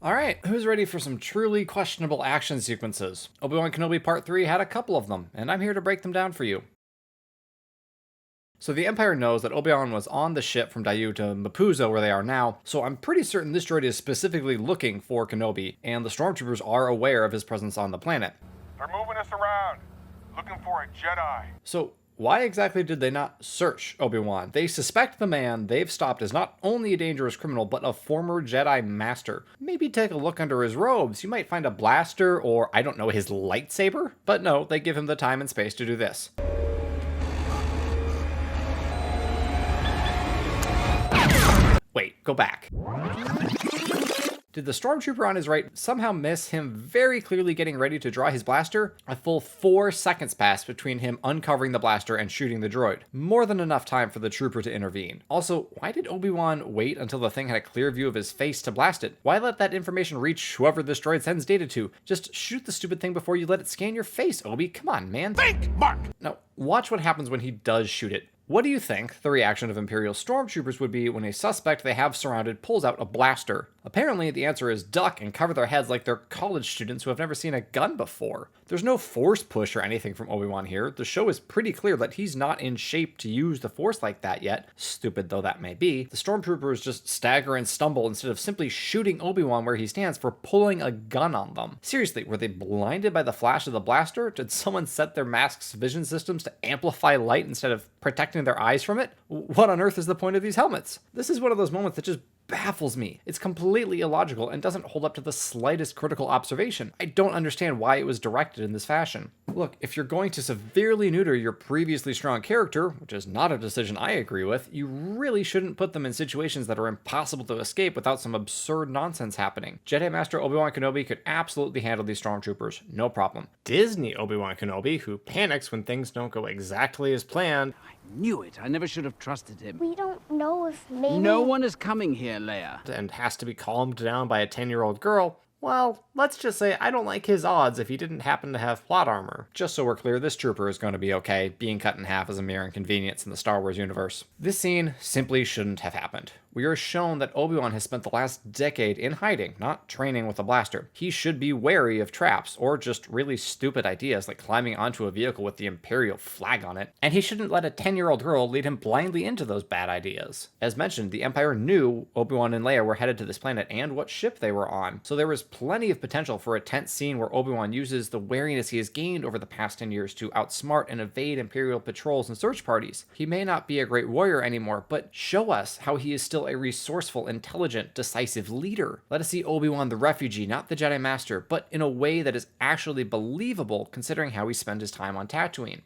Alright, who's ready for some truly questionable action sequences? Obi-Wan Kenobi Part 3 had a couple of them, and I'm here to break them down for you. So the Empire knows that Obi-Wan was on the ship from Daiyu to Mapuzo where they are now, so I'm pretty certain this droid is specifically looking for Kenobi, and the Stormtroopers are aware of his presence on the planet. They're moving us around, looking for a Jedi. So why exactly did they not search Obi-Wan? They suspect the man they've stopped is not only a dangerous criminal, but a former Jedi Master. Maybe take a look under his robes. You might find a blaster or, I don't know, his lightsaber? But no, they give him the time and space to do this. Wait, go back. Did the Stormtrooper on his right somehow miss him very clearly getting ready to draw his blaster? A full 4 seconds passed between him uncovering the blaster and shooting the droid. More than enough time for the trooper to intervene. Also, why did Obi-Wan wait until the thing had a clear view of his face to blast it? Why let that information reach whoever this droid sends data to? Just shoot the stupid thing before you let it scan your face, Obi. Come on, man. Think, Mark! Now, watch what happens when he does shoot it. What do you think the reaction of Imperial Stormtroopers would be when a suspect they have surrounded pulls out a blaster? Apparently, the answer is duck and cover their heads like they're college students who have never seen a gun before. There's no force push or anything from Obi-Wan here. The show is pretty clear that he's not in shape to use the force like that yet, stupid though that may be. The Stormtroopers just stagger and stumble instead of simply shooting Obi-Wan where he stands for pulling a gun on them. Seriously, were they blinded by the flash of the blaster? Did someone set their mask's vision systems to amplify light instead of protecting their eyes from it? What on earth is the point of these helmets? This is one of those moments that just baffles me. It's completely illogical and doesn't hold up to the slightest critical observation. I don't understand why it was directed in this fashion. Look, if you're going to severely neuter your previously strong character, which is not a decision I agree with, you really shouldn't put them in situations that are impossible to escape without some absurd nonsense happening. Jedi Master Obi-Wan Kenobi could absolutely handle these Stormtroopers, no problem. Disney Obi-Wan Kenobi, who panics when things don't go exactly as planned. Knew it. I never should have trusted him. We don't know if maybe... No one is coming here, Leia. And has to be calmed down by a 10-year-old girl. Well, let's just say I don't like his odds if he didn't happen to have plot armor. Just so we're clear, this trooper is going to be okay. Being cut in half is a mere inconvenience in the Star Wars universe. This scene simply shouldn't have happened. We are shown that Obi-Wan has spent the last decade in hiding, not training with a blaster. He should be wary of traps, or just really stupid ideas like climbing onto a vehicle with the Imperial flag on it, and he shouldn't let a 10-year-old girl lead him blindly into those bad ideas. As mentioned, the Empire knew Obi-Wan and Leia were headed to this planet and what ship they were on, so there was plenty of potential for a tense scene where Obi-Wan uses the wariness he has gained over the past 10 years to outsmart and evade Imperial patrols and search parties. He may not be a great warrior anymore, but show us how he is still a resourceful, intelligent, decisive leader. Let us see Obi-Wan the refugee, not the Jedi Master, but in a way that is actually believable considering how he spent his time on Tatooine.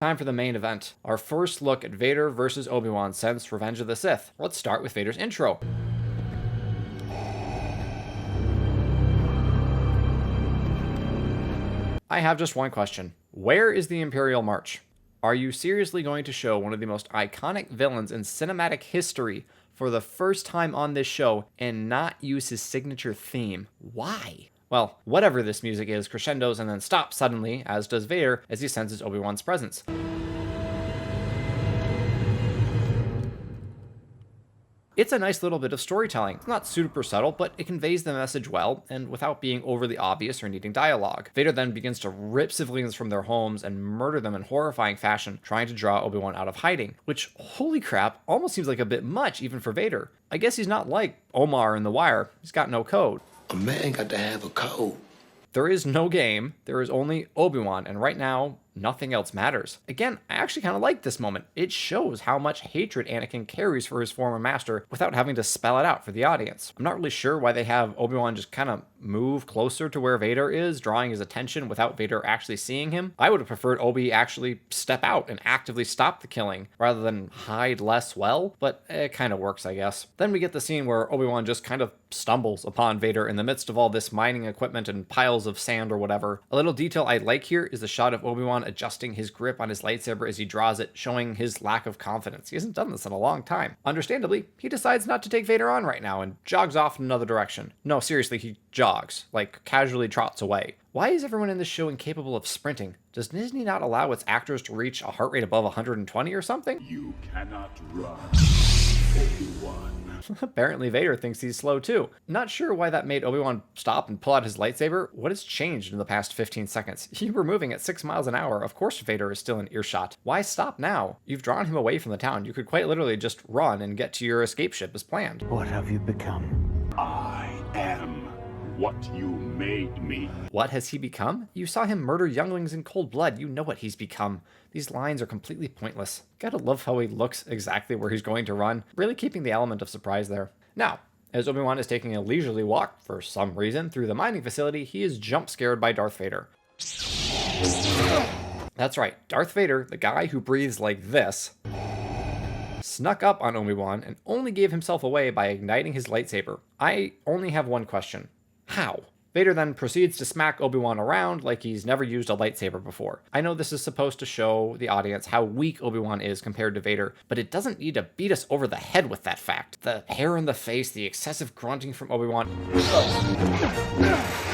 Time for the main event. Our first look at Vader versus Obi-Wan since Revenge of the Sith. Let's start with Vader's intro. I have just one question. Where is the Imperial March? Are you seriously going to show one of the most iconic villains in cinematic history for the first time on this show and not use his signature theme? Why? Well, whatever this music is crescendos and then stops suddenly, as does Vader as he senses Obi-Wan's presence. It's a nice little bit of storytelling. It's not super subtle, but it conveys the message well, and without being overly obvious or needing dialogue. Vader then begins to rip civilians from their homes and murder them in horrifying fashion, trying to draw Obi-Wan out of hiding. Which, holy crap, almost seems like a bit much even for Vader. I guess he's not like Omar in The Wire. He's got no code. A man got to have a code. There is no game, there is only Obi-Wan, and right now, nothing else matters. Again, I actually kind of like this moment. It shows how much hatred Anakin carries for his former master without having to spell it out for the audience. I'm not really sure why they have Obi-Wan just kind of move closer to where Vader is, drawing his attention without Vader actually seeing him. I would have preferred Obi actually step out and actively stop the killing rather than hide less well, but it kind of works, I guess. Then we get the scene where Obi-Wan just kind of stumbles upon Vader in the midst of all this mining equipment and piles of sand or whatever. A little detail I like here is the shot of Obi-Wan adjusting his grip on his lightsaber as he draws it, showing his lack of confidence. He hasn't done this in a long time. Understandably, he decides not to take Vader on right now and jogs off in another direction. No, seriously, he jogs, like casually trots away. Why is everyone in this show incapable of sprinting? Does Disney not allow its actors to reach a heart rate above 120 or something? You cannot run, Obi-Wan. Apparently Vader thinks he's slow too. Not sure why that made Obi-Wan stop and pull out his lightsaber. What has changed in the past 15 seconds? You were moving at 6 miles an hour. Of course Vader is still in earshot. Why stop now? You've drawn him away from the town. You could quite literally just run and get to your escape ship as planned. What have you become? I am what you made me. What has he become? You saw him murder younglings in cold blood. You know what he's become. These lines are completely pointless. Gotta love how he looks exactly where he's going to run, really keeping the element of surprise there. Now, as Obi-Wan is taking a leisurely walk, for some reason, through the mining facility, he is jump scared by Darth Vader. That's right, Darth Vader, the guy who breathes like this, snuck up on Obi-Wan and only gave himself away by igniting his lightsaber. I only have one question. How? Vader then proceeds to smack Obi-Wan around like he's never used a lightsaber before. I know this is supposed to show the audience how weak Obi-Wan is compared to Vader, but it doesn't need to beat us over the head with that fact. The hair in the face, the excessive grunting from Obi-Wan,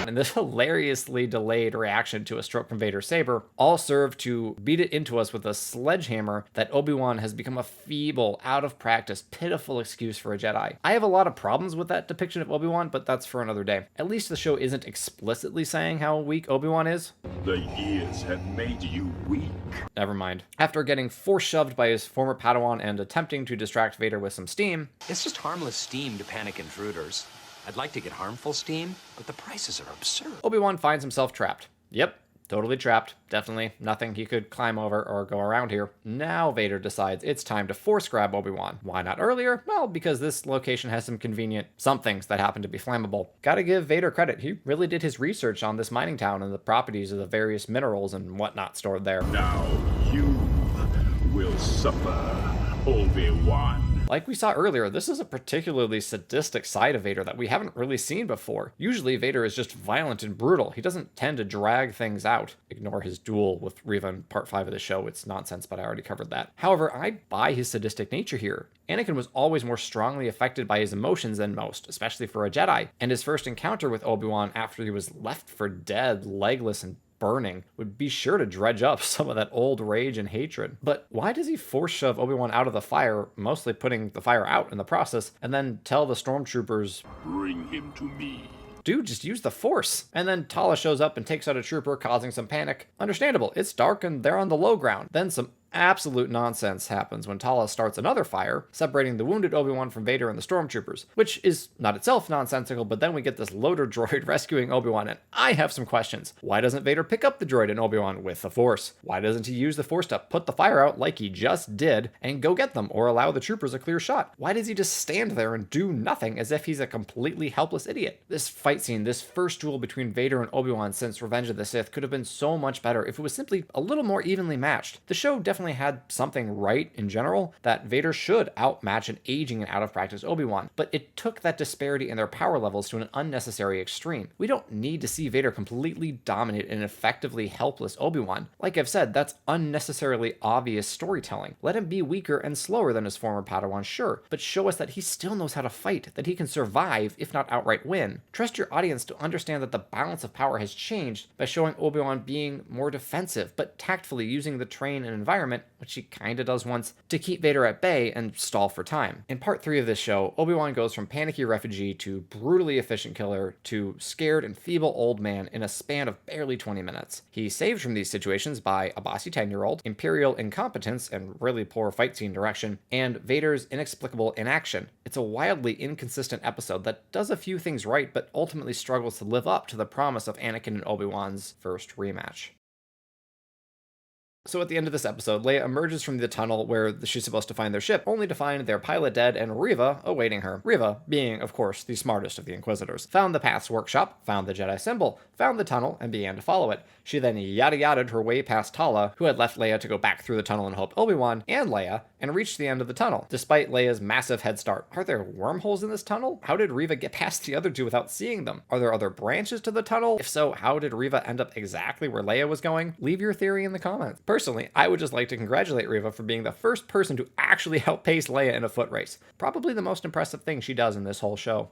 and this hilariously delayed reaction to a stroke from Vader's saber all serve to beat it into us with a sledgehammer that Obi-Wan has become a feeble, out of practice, pitiful excuse for a Jedi. I have a lot of problems with that depiction of Obi-Wan, but that's for another day. At least the show isn't explicitly saying how weak Obi-Wan is. The years have made you weak. Never mind. After getting force-shoved by his former Padawan and attempting to distract Vader with some steam, It's just harmless steam to panic intruders. I'd like to get harmful steam, but the prices are absurd. Obi-Wan finds himself trapped. Yep, totally trapped. Definitely nothing he could climb over or go around here. Now Vader decides it's time to force grab Obi-Wan. Why not earlier? Well, because this location has some convenient somethings that happen to be flammable. Gotta give Vader credit. He really did his research on this mining town and the properties of the various minerals and whatnot stored there. Now you will suffer, Obi-Wan. Like we saw earlier, this is a particularly sadistic side of Vader that we haven't really seen before. Usually Vader is just violent and brutal. He doesn't tend to drag things out. Ignore his duel with Reva in part 5 of the show. It's nonsense, but I already covered that. However, I buy his sadistic nature here. Anakin was always more strongly affected by his emotions than most, especially for a Jedi. And his first encounter with Obi-Wan after he was left for dead, legless, and burning would be sure to dredge up some of that old rage and hatred. But why does he force shove Obi-Wan out of the fire, mostly putting the fire out in the process, and then tell the stormtroopers, Bring him to me. dude, just use the force? And then Tala shows up and takes out a trooper, causing some panic. Understandable, it's dark and they're on the low ground. Then some absolute nonsense happens when Tala starts another fire, separating the wounded Obi-Wan from Vader and the stormtroopers, which is not itself nonsensical, but then we get this loader droid rescuing Obi-Wan, and I have some questions. Why doesn't Vader pick up the droid and Obi-Wan with the force? Why doesn't he use the force to put the fire out like he just did and go get them, or allow the troopers a clear shot? Why does he just stand there and do nothing as if he's a completely helpless idiot? This fight scene, this first duel between Vader and Obi-Wan since Revenge of the Sith, could have been so much better if it was simply a little more evenly matched. The show definitely had something right in general, that Vader should outmatch an aging and out of practice Obi-Wan, but it took that disparity in their power levels to an unnecessary extreme. We don't need to see Vader completely dominate an effectively helpless Obi-Wan. Like I've said, that's unnecessarily obvious storytelling. Let him be weaker and slower than his former Padawan, sure, but show us that he still knows how to fight, that he can survive, if not outright win. Trust your audience to understand that the balance of power has changed by showing Obi-Wan being more defensive, but tactfully using the terrain and environment, which he kinda does once, to keep Vader at bay and stall for time. In part 3 of this show, Obi-Wan goes from panicky refugee to brutally efficient killer to scared and feeble old man in a span of barely 20 minutes. He's saved from these situations by a bossy 10-year-old, Imperial incompetence and really poor fight scene direction, and Vader's inexplicable inaction. It's a wildly inconsistent episode that does a few things right, but ultimately struggles to live up to the promise of Anakin and Obi-Wan's first rematch. So at the end of this episode, Leia emerges from the tunnel where she's supposed to find their ship, only to find their pilot dead and Reva awaiting her. Reva, being, of course, the smartest of the Inquisitors, found the Path's workshop, found the Jedi symbol, found the tunnel, and began to follow it. She then yada-yada'd her way past Tala, who had left Leia to go back through the tunnel and help Obi-Wan and Leia, and reached the end of the tunnel, despite Leia's massive head start. Are there wormholes in this tunnel? How did Reva get past the other two without seeing them? Are there other branches to the tunnel? If so, how did Reva end up exactly where Leia was going? Leave your theory in the comments. Personally, I would just like to congratulate Reva for being the first person to actually outpace Leia in a foot race. Probably the most impressive thing she does in this whole show.